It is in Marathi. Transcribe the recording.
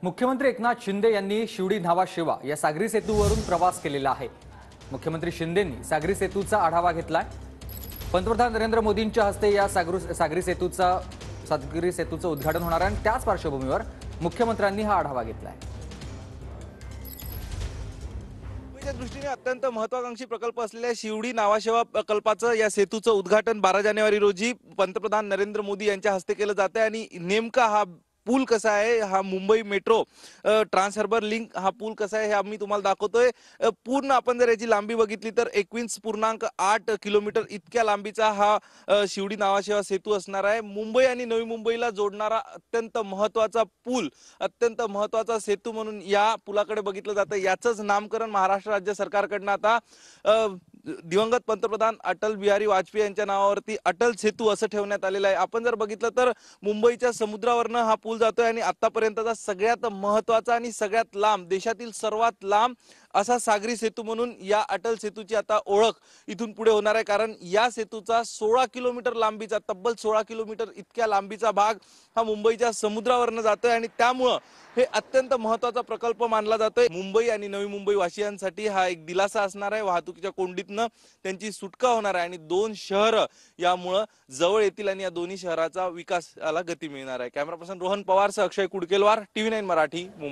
मुख्यमंत्री एकनाथ शिंदे यांनी शिवडी न्हावा शेवा या सागरी सेतूवरून प्रवास केलेला आहे। मुख्यमंत्री शिंदेंनी सागरी सेतूचा आढावा घेतलाय। पंतप्रधान नरेंद्र मोदींच्या हस्ते या सागरी सेतूचं उद्घाटन होणार आहे आणि त्याच पार्श्वभूमीवर मुख्यमंत्र्यांनी हा आढावा घेतलाय। मुंबईच्या दृष्टीने अत्यंत महत्त्वाकांक्षी प्रकल्प असलेल्या शिवडी न्हावा प्रकल्पाचं या सेतूचं उद्घाटन 12 जानेवारी रोजी पंतप्रधान नरेंद्र मोदी यांच्या हस्ते केलं जातं आणि नेमका हा पूल कसा आहे, हा Mumbai metro trans harbour link हा पूल कसा आहे हे आम्ही तुम्हाला दाखवतोय। पूर्ण आपण जर याची लांबी बघितली तर 21.8 किलोमीटर इतक्या लांबीचा हा शिवडी न्हावा सेतू असणार आहे। मुंबई आणि नवी मुंबईला जोडणारा अत्यंत महत्त्वाचा पूल, अत्यंत महत्त्वाचा सेतू म्हणून या पुलाकडे बघितलं जातं। याचंच नामकरण महाराष्ट्र राज्य सरकारकडनं आता दिवंगत पंतप्रधान अटल बिहारी वाजपेयी यांच्या नावावरती अटल सेतू असं ठेवण्यात आलेलं आहे। आपण जर बघितलं तर मुंबईच्या समुद्रावरनं हा पूल जातोय आणि आतापर्यंतचा सगळ्यात महत्त्वाचा आणि सगळ्यात लांब, देशातील सर्वात लांब असा सागरी सेतू म्हणून या अटल सेतूची आता ओळख इथून पुढे होणार आहे। कारण या सेतूचा 16 किलोमीटर लांबीचा, तब्बल 16 किलोमीटर इतक्या लांबीचा भाग हा मुंबईच्या समुद्रावरनं जातोय आणि त्यामुळं हे अत्यंत महत्त्वाचा प्रकल्प मानला जातोय। मुंबई आणि नवी मुंबई वासियांसाठी हा एक दिलासा असणार आहे। वाहतुकीच्या कोंडीतनं त्यांची सुटका होणार आहे आणि दोन शहरं यामुळं जवळ येतील आणि या दोन्ही शहराचा विकासाला गती मिळणार आहे। कॅमेरा पर्सन रोहन पवारसह अक्षय कुडकेलवार, TV9 मराठी, मुंबई।